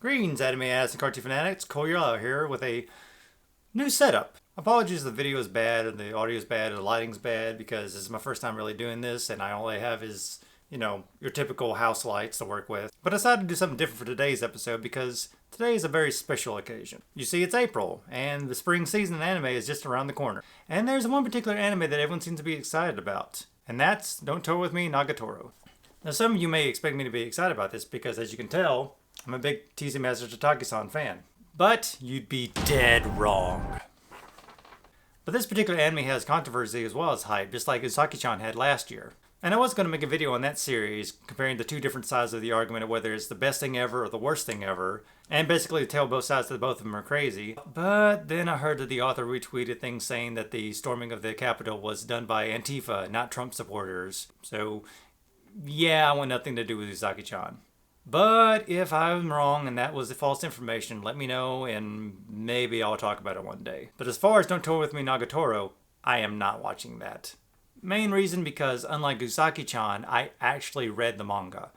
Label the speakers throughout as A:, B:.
A: Greetings, anime ass and cartoon fanatics. Yerlow here with a new setup. Apologies if the video is bad and the audio is bad and the lighting's bad because this is my first time really doing this and I only have is, your typical house lights to work with. But I decided to do something different for today's episode because today is a very special occasion. You see, it's April and the spring season in anime is just around the corner. And there's one particular anime that everyone seems to be excited about. And that's, don't tour with me, Nagatoro. Now some of you may expect me to be excited about this because as you can tell, I'm a big Teasing Master Tataki-san fan. But you'd be dead wrong. But this particular anime has controversy as well as hype, just like Uzaki-chan had last year. And I was going to make a video on that series, comparing the two different sides of the argument of whether it's the best thing ever or the worst thing ever, and basically tell both sides that both of them are crazy. But then I heard that the author retweeted things saying that the storming of the Capitol was done by Antifa, not Trump supporters. So, yeah, I want nothing to do with Uzaki-chan. But if I'm wrong and that was false information, let me know and maybe I'll talk about it one day. But as far as Don't Tour With Me Nagatoro, I am not watching that. Main reason because unlike Uzaki-chan, I actually read the manga.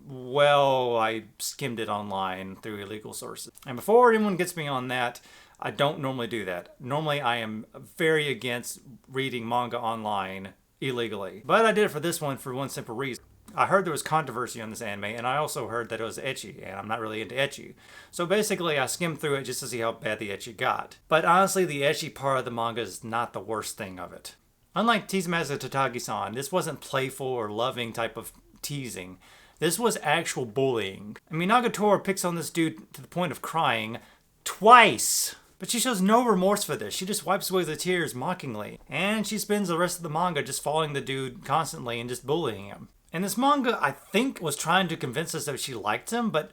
A: Well, I skimmed it online through illegal sources. And before anyone gets me on that, I don't normally do that. Normally I am very against reading manga online illegally. But I did it for this one for one simple reason. I heard there was controversy on this anime, and I also heard that it was ecchi, and I'm not really into ecchi. So basically, I skimmed through it just to see how bad the ecchi got. But honestly, the ecchi part of the manga is not the worst thing of it. Unlike Teasing Master Tataki-san, this wasn't playful or loving type of teasing. This was actual bullying. I mean, Nagatoro picks on this dude to the point of crying twice. But she shows no remorse for this. She just wipes away the tears mockingly. And she spends the rest of the manga just following the dude constantly and just bullying him. And this manga, I think, was trying to convince us that she liked him, but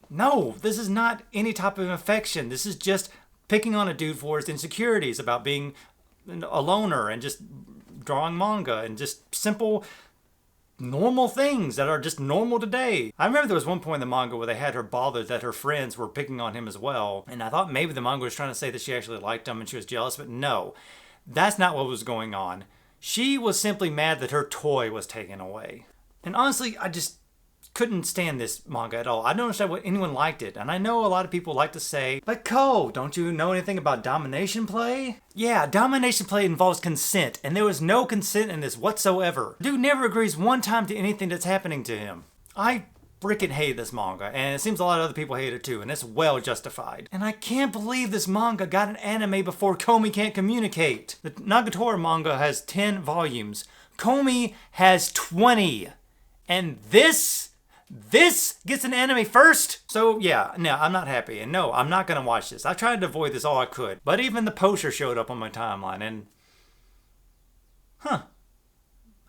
A: no, this is not any type of affection. This is just picking on a dude for his insecurities about being a loner and just drawing manga and just simple, normal things that are just normal today. I remember there was one point in the manga where they had her bothered that her friends were picking on him as well, and I thought maybe the manga was trying to say that she actually liked him and she was jealous, but no, that's not what was going on. She was simply mad that her toy was taken away. And honestly, I just couldn't stand this manga at all. I don't understand why anyone liked it. And I know a lot of people like to say, but Ko, don't you know anything about domination play? Yeah, domination play involves consent, and there was no consent in this whatsoever. Dude never agrees one time to anything that's happening to him. I freaking hate this manga, and it seems a lot of other people hate it too, and it's well justified. And I can't believe this manga got an anime before Komi Can't Communicate. The Nagatoro manga has 10 volumes. Komi has 20. And this gets an anime first? So yeah, no, I'm not happy. And no, I'm not gonna watch this. I tried to avoid this all I could. But even the poster showed up on my timeline and...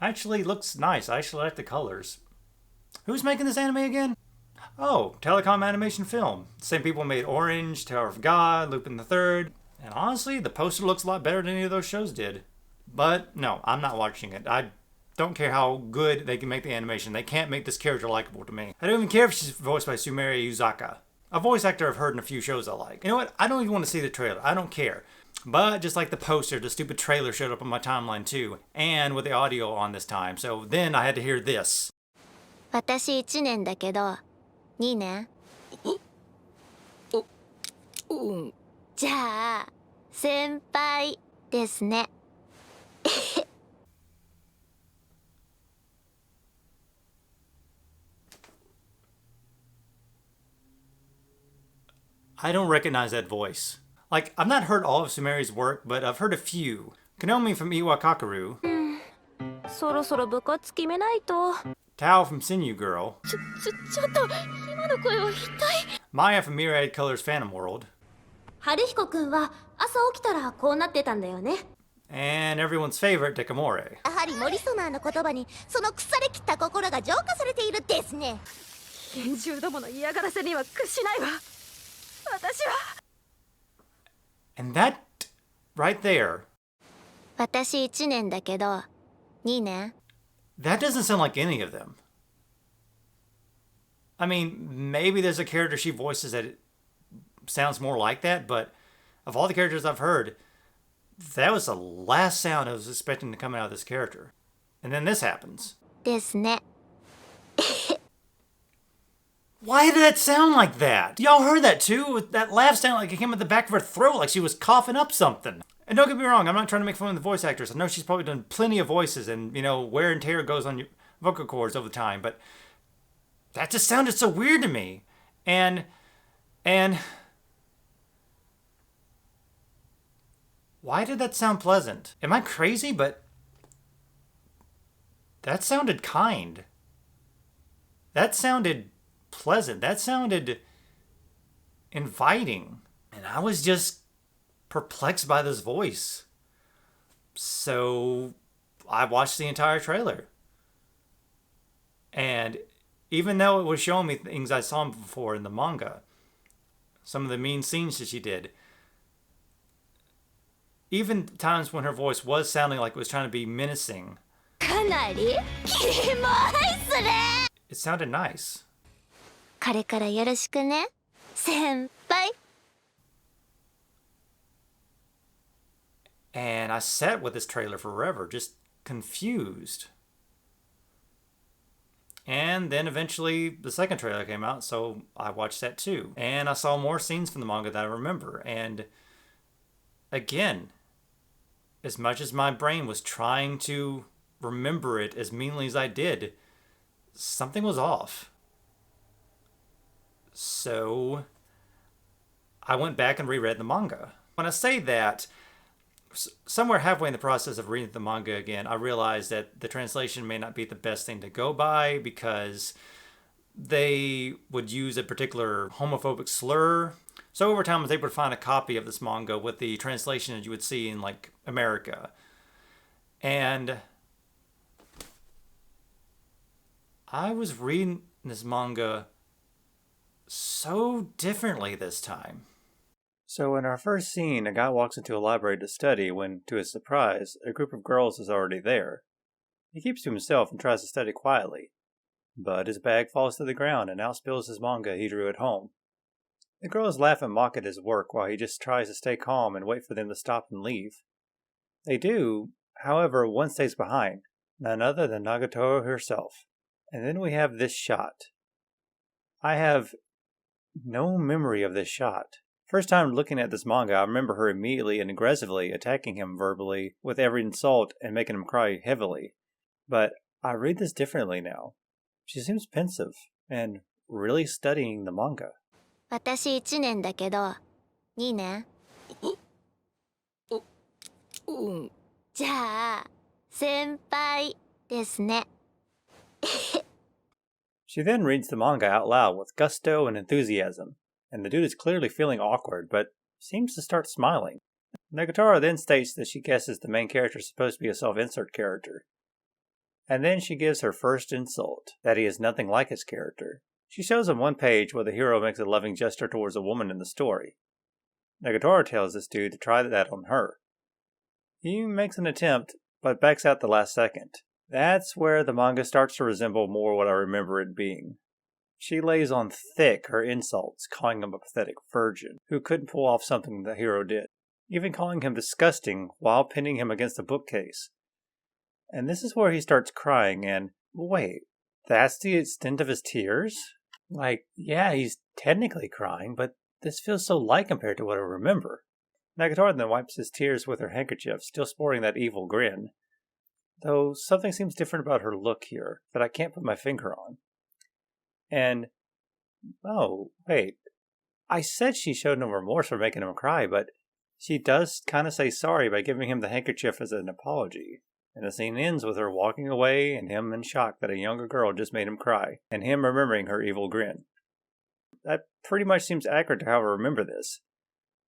A: Actually looks nice. I actually like the colors. Who's making this anime again? Oh, Telecom Animation Film. Same people made Orange, Tower of God, Lupin the Third. And honestly, the poster looks a lot better than any of those shows did. But no, I'm not watching it. I don't care how good they can make the animation. They can't make this character likable to me. I don't even care if she's voiced by Sumire Uzaka, a voice actor I've heard in a few shows I like. You know what? I don't even want to see the trailer. I don't care. But just like the poster, the stupid trailer showed up on my timeline too, and with the audio on this time. So then I had to hear this.
B: 私1年だけど2年じゃあ先輩ですね
A: I don't recognize that voice. Like, I've not heard all of Sumeri's work, but I've heard a few. Konomi from Iwa Kakaru.
B: そろそろ部活決めないと
A: Tao from Sinew Girl.
B: ちょっと今の声は一体
A: Maya from Myriad Colors Phantom World.
B: 春彦くんは朝起きたらこうなってたんだよね
A: And everyone's favorite, Dekamore.
B: やはりモリソナーの言葉にその腐れ切った心が浄化されているですね厳重どもの嫌がらせには屈しないわ
A: And that right there.
B: 私1年だけど2年
A: That doesn't sound like any of them. I mean, maybe there's a character she voices that it sounds more like that, but of all the characters I've heard, that was the last sound I was expecting to come out of this character. And then this happens.
B: ですね
A: Why did that sound like that? Y'all heard that too? That laugh sounded like it came at the back of her throat, like she was coughing up something. And don't get me wrong, I'm not trying to make fun of the voice actress. I know she's probably done plenty of voices, and wear and tear goes on your vocal cords over time. But that just sounded so weird to me. And why did that sound pleasant? Am I crazy? But that sounded kind. That sounded pleasant. That sounded inviting. And I was just perplexed by this voice. So I watched the entire trailer. And even though it was showing me things I saw before in the manga, some of the mean scenes that she did, even times when her voice was sounding like it was trying to be menacing, it sounded nice.
B: これからよろしくね、先輩.
A: And I sat with this trailer forever, just confused. And then eventually the second trailer came out, so I watched that too. And I saw more scenes from the manga that I remember. And again, as much as my brain was trying to remember it as meanly as I did, something was off. So I went back and reread the manga. When I say that, somewhere halfway in the process of reading the manga again, I realized that the translation may not be the best thing to go by because they would use a particular homophobic slur. So over time, I was able to find a copy of this manga with the translation that you would see in like America. And I was reading this manga so differently this time. So in our first scene, a guy walks into a library to study when, to his surprise, a group of girls is already there. He keeps to himself and tries to study quietly, but his bag falls to the ground and out spills his manga he drew at home. The girls laugh and mock at his work while he just tries to stay calm and wait for them to stop and leave. They do, however, one stays behind, none other than Nagatoro herself. And then we have this shot. I have no memory of this shot. First time looking at this manga, I remember her immediately and aggressively attacking him verbally with every insult and making him cry heavily. But I read this differently now. She seems pensive and really studying the manga.
B: 私1年だけど、2年? じゃあ、先輩ですね。
A: She then reads the manga out loud with gusto and enthusiasm, and the dude is clearly feeling awkward, but seems to start smiling. Nagatoro then states that she guesses the main character is supposed to be a self-insert character. And then she gives her first insult, that he is nothing like his character. She shows him one page where the hero makes a loving gesture towards a woman in the story. Nagatoro tells this dude to try that on her. He makes an attempt, but backs out the last second. That's where the manga starts to resemble more what I remember it being. She lays on thick her insults, calling him a pathetic virgin who couldn't pull off something the hero did, even calling him disgusting while pinning him against a bookcase. And this is where he starts crying and, wait, that's the extent of his tears? Like, yeah, he's technically crying, but this feels so light compared to what I remember. Nagatoro then wipes his tears with her handkerchief, still sporting that evil grin. Though something seems different about her look here that I can't put my finger on. And, oh, wait. I said she showed no remorse for making him cry, but she does kind of say sorry by giving him the handkerchief as an apology. And the scene ends with her walking away and him in shock that a younger girl just made him cry, and him remembering her evil grin. That pretty much seems accurate to how I remember this.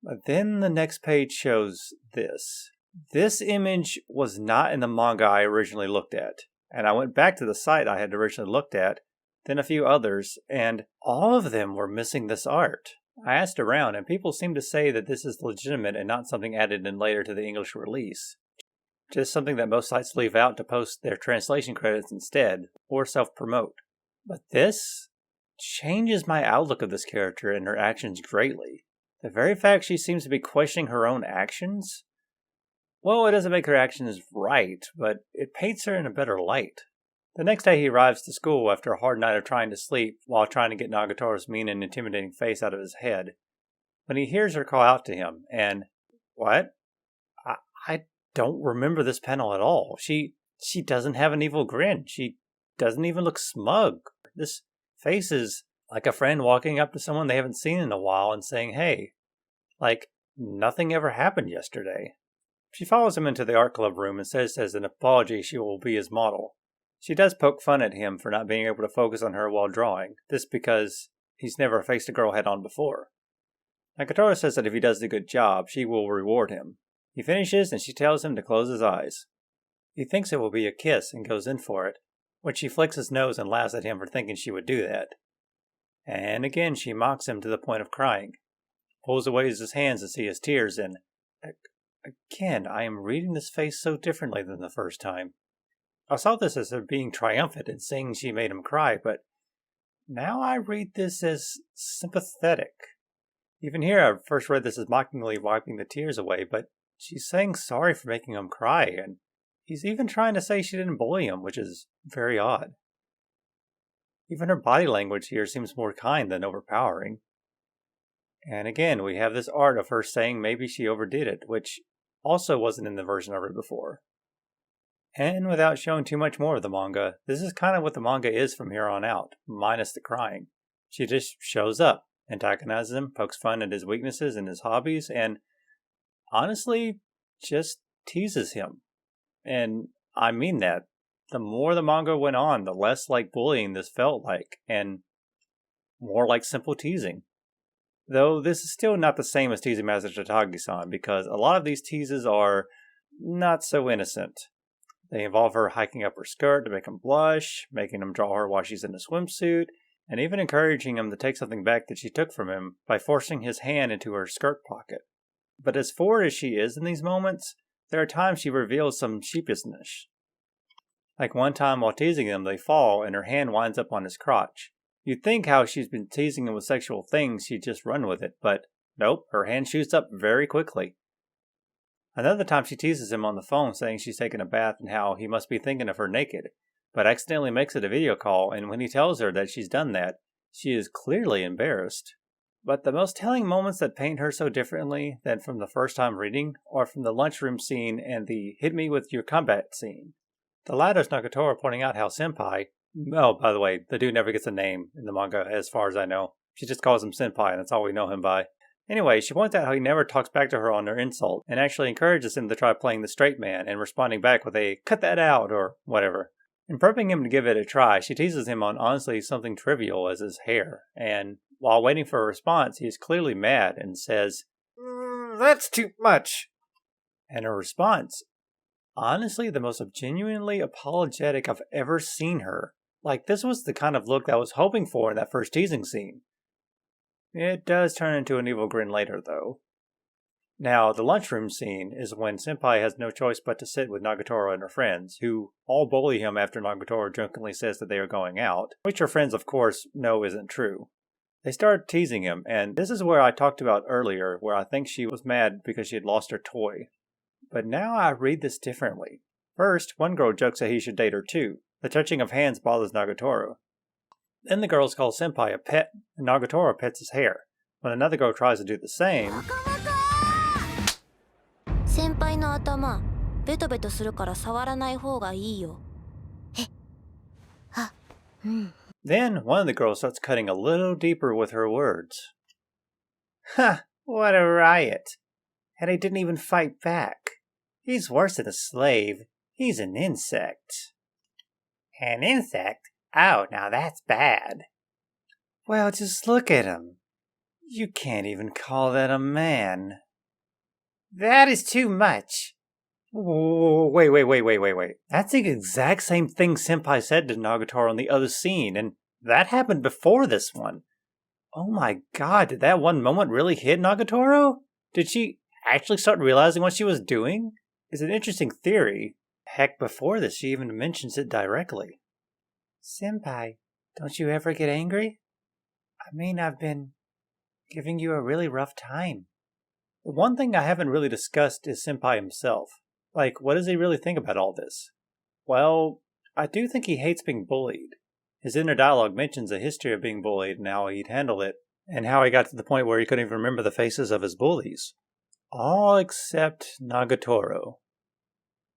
A: But then the next page shows this. This image was not in the manga I originally looked at, and I went back to the site I had originally looked at, then a few others, and all of them were missing this art. I asked around, and people seem to say that this is legitimate and not something added in later to the English release. Just something that most sites leave out to post their translation credits instead, or self-promote. But this changes my outlook of this character and her actions greatly. The very fact she seems to be questioning her own actions? Well, it doesn't make her actions right, but it paints her in a better light. The next day he arrives to school after a hard night of trying to sleep while trying to get Nagatoro's mean and intimidating face out of his head. When he hears her call out to him, and... What? I don't remember this panel at all. She doesn't have an evil grin. She doesn't even look smug. This face is like a friend walking up to someone they haven't seen in a while and saying, hey, like nothing ever happened yesterday. She follows him into the art club room and says as an apology she will be his model. She does poke fun at him for not being able to focus on her while drawing, this because he's never faced a girl head-on before. Nagatoro says that if he does a good job, she will reward him. He finishes and she tells him to close his eyes. He thinks it will be a kiss and goes in for it, which she flicks his nose and laughs at him for thinking she would do that. And again she mocks him to the point of crying, pulls away his hands to see his tears, and again I am reading this face so differently than the first time. I saw this as her being triumphant and saying she made him cry, but now I read this as sympathetic. Even here I first read this as mockingly wiping the tears away, but she's saying sorry for making him cry, and he's even trying to say she didn't bully him, which is very odd. Even her body language here seems more kind than overpowering. And again, we have this art of her saying maybe she overdid it, which also wasn't in the version I read before. And without showing too much more of the manga, this is kind of what the manga is from here on out, minus the crying. She just shows up, antagonizes him, pokes fun at his weaknesses and his hobbies, and honestly, just teases him. And I mean that. The more the manga went on, the less like bullying this felt like, and more like simple teasing. Though this is still not the same as teasing Master Tatagi-san, because a lot of these teases are not so innocent. They involve her hiking up her skirt to make him blush, making him draw her while she's in a swimsuit, and even encouraging him to take something back that she took from him by forcing his hand into her skirt pocket. But as forward as she is in these moments, there are times she reveals some sheepishness. Like one time while teasing him, they fall and her hand winds up on his crotch. You'd think how she's been teasing him with sexual things, she'd just run with it, but nope, her hand shoots up very quickly. Another time she teases him on the phone saying she's taking a bath and how he must be thinking of her naked, but accidentally makes it a video call, and when he tells her that she's done that, she is clearly embarrassed. But the most telling moments that paint her so differently than from the first time reading are from the lunchroom scene and the hit me with your combat scene. The latter is Nagatoro pointing out how Senpai, oh, by the way, the dude never gets a name in the manga as far as I know. She just calls him Senpai and that's all we know him by. Anyway, she points out how he never talks back to her on her insult and actually encourages him to try playing the straight man and responding back with a cut that out or whatever. In prepping him to give it a try, she teases him on honestly something trivial as his hair, and while waiting for a response, he is clearly mad and says, "That's too much." And her response, honestly the most genuinely apologetic I've ever seen her. Like, this was the kind of look that I was hoping for in that first teasing scene. It does turn into an evil grin later, though. Now, the lunchroom scene is when Senpai has no choice but to sit with Nagatoro and her friends, who all bully him after Nagatoro drunkenly says that they are going out, which her friends, of course, know isn't true. They start teasing him, and this is where I talked about earlier, where I think she was mad because she had lost her toy. But now I read this differently. First, one girl jokes that he should date her too. The touching of hands bothers Nagatoro. Then the girls call Senpai a pet, and Nagatoro pets his hair. When another girl tries to do the same,
B: 先輩の頭ベトベトするから触らない方がいいよ。え、あ、うん。
A: then one of the girls starts cutting a little deeper with her words. Ha! What a riot! And he didn't even fight back. He's worse than a slave. He's an insect. An insect? Oh, now that's bad. Well, just look at him. You can't even call that a man. That is too much. Wait. That's the exact same thing Senpai said to Nagatoro in the other scene, and that happened before this one. Oh my god, did that one moment really hit Nagatoro? Did she actually start realizing what she was doing? It's an interesting theory. Heck, before this she even mentions it directly. Senpai, don't you ever get angry? I mean, I've been giving you a really rough time. The one thing I haven't really discussed is Senpai himself. Like, what does he really think about all this? Well, I do think he hates being bullied. His inner dialogue mentions a history of being bullied and how he'd handle it, and how he got to the point where he couldn't even remember the faces of his bullies. All except Nagatoro.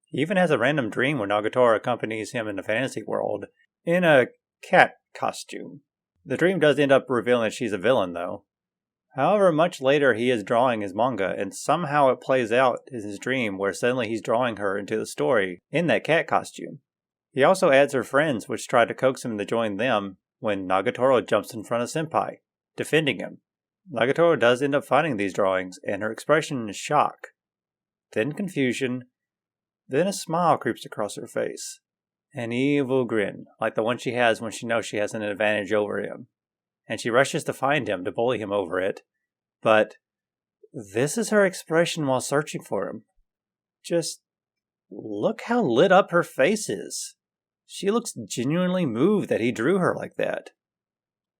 A: He even has a random dream where Nagatoro accompanies him in the fantasy world in a cat costume. The dream does end up revealing that she's a villain, though. However, much later he is drawing his manga, and somehow it plays out in his dream where suddenly he's drawing her into the story in that cat costume. He also adds her friends, which try to coax him to join them when Nagatoro jumps in front of Senpai, defending him. Nagatoro does end up finding these drawings, and her expression is shock, then confusion, then a smile creeps across her face. An evil grin, like the one she has when she knows she has an advantage over him. And she rushes to find him to bully him over it. But this is her expression while searching for him. Just look how lit up her face is. She looks genuinely moved that he drew her like that.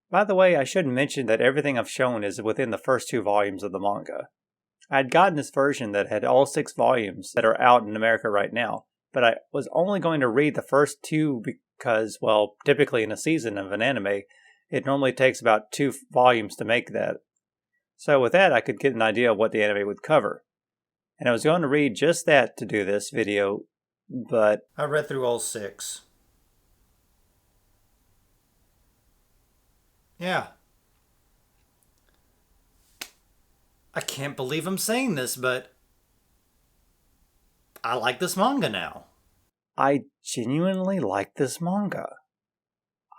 A: By the way, I should mention that everything I've shown is within the first 2 volumes of the manga. I had gotten this version that had all 6 volumes that are out in America right now, but I was only going to read the first 2 because, well, typically in a season of an anime, it normally takes about 2 volumes to make that. So with that, I could get an idea of what the anime would cover. And I was going to read just that to do this video, but I read through all 6. Yeah. I can't believe I'm saying this, but I like this manga now. I genuinely like this manga.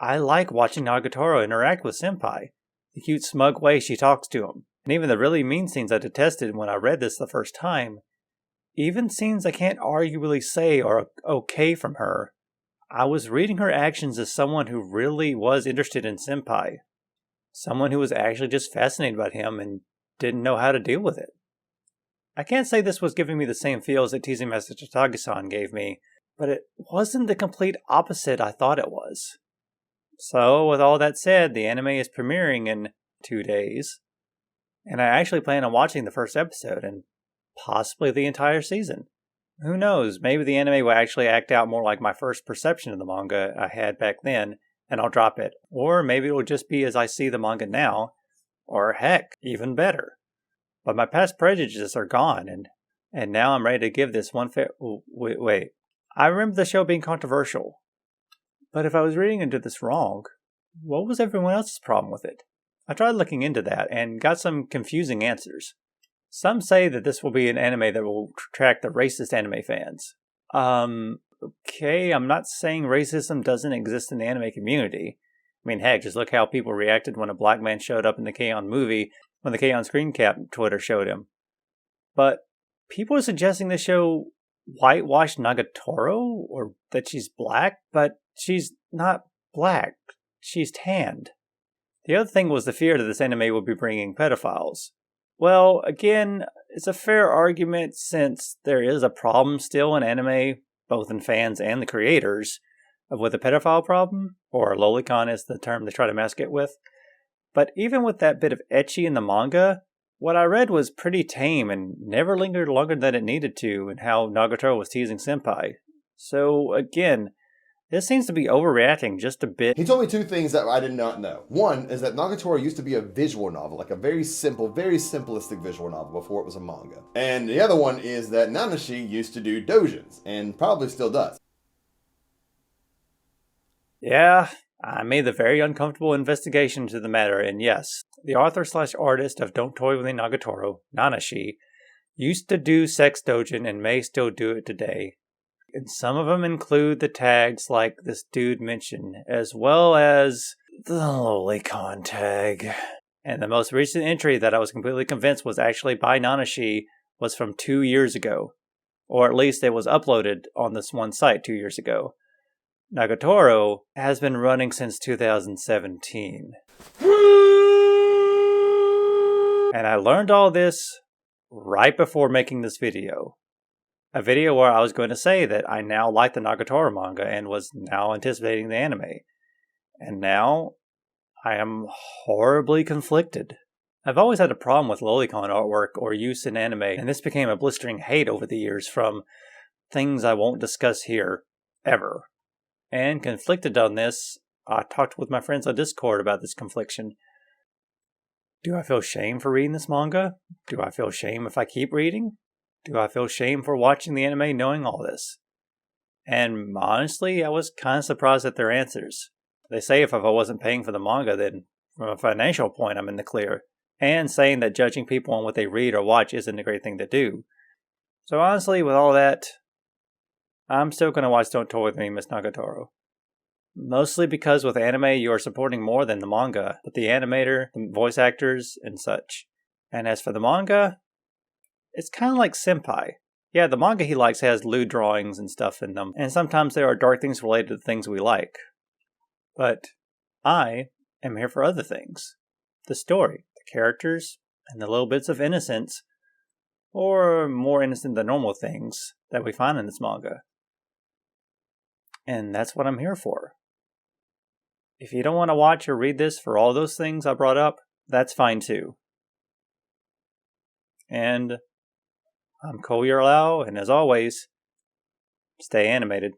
A: I like watching Nagatoro interact with Senpai. The cute, smug way she talks to him. And even the really mean scenes I detested when I read this the first time. Even scenes I can't arguably say are okay from her. I was reading her actions as someone who really was interested in Senpai. Someone who was actually just fascinated by him and didn't know how to deal with it. I can't say this was giving me the same feels that Teasing Master Tatagi-san gave me, but it wasn't the complete opposite I thought it was. So, with all that said, the anime is premiering in 2 days, and I actually plan on watching the first episode and possibly the entire season. Who knows, maybe the anime will actually act out more like my first perception of the manga I had back then, and I'll drop it. Or maybe it will just be as I see the manga now, or heck, even better. But my past prejudices are gone, and now I'm ready to give this one fair... Wait. I remember the show being controversial. But if I was reading into this wrong, what was everyone else's problem with it? I tried looking into that and got some confusing answers. Some say that this will be an anime that will attract the racist anime fans. Okay, I'm not saying racism doesn't exist in the anime community. I mean, heck, just look how people reacted when a black man showed up in the K-On! Movie when the K-On! Screen cap Twitter showed him. But people are suggesting this show whitewashed Nagatoro, or that she's black, but she's not black. She's tanned. The other thing was the fear that this anime would be bringing pedophiles. Well, again, it's a fair argument since there is a problem still in anime, both in fans and the creators, with a pedophile problem, or lolicon is the term they try to mask it with. But even with that bit of ecchi in the manga, what I read was pretty tame and never lingered longer than it needed to in how Nagatoro was teasing Senpai. So again, this seems to be overreacting just a bit.
C: He told me 2 things that I did not know. One is that Nagatoro used to be a visual novel, like a very simple, very simplistic visual novel before it was a manga. And the other one is that Nanashi used to do doujins, and probably still does.
A: Yeah, I made the very uncomfortable investigation into the matter, and yes, the author/artist of Don't Toy With Me Nagatoro, Nanashi, used to do sex doujin and may still do it today. And some of them include the tags like this dude mentioned, as well as the lolicon tag. And the most recent entry that I was completely convinced was actually by Nanashi was from 2 years ago. Or at least it was uploaded on this one site 2 years ago. Nagatoro has been running since 2017. And I learned all this right before making this video. A video where I was going to say that I now like the Nagatoro manga and was now anticipating the anime. And now, I am horribly conflicted. I've always had a problem with lolicon artwork or use in anime, and this became a blistering hate over the years from things I won't discuss here, ever. and conflicted on this. I talked with my friends on Discord about this confliction. Do I feel shame for reading this manga? Do I feel shame if I keep reading? Do I feel shame for watching the anime knowing all this? And honestly, I was kind of surprised at their answers. They say if I wasn't paying for the manga, then from a financial point, I'm in the clear. And saying that judging people on what they read or watch isn't a great thing to do. So honestly, with all that, I'm still going to watch Don't Toy With Me, Miss Nagatoro. Mostly because with anime, you are supporting more than the manga, but the animator, the voice actors, and such. And as for the manga, it's kind of like Senpai. Yeah, the manga he likes has lewd drawings and stuff in them, and sometimes there are dark things related to the things we like. But I am here for other things. The story, the characters, and the little bits of innocence, or more innocent than normal things that we find in this manga. And that's what I'm here for. If you don't want to watch or read this for all those things I brought up, that's fine too. And I'm Yerlow, and as always, stay animated.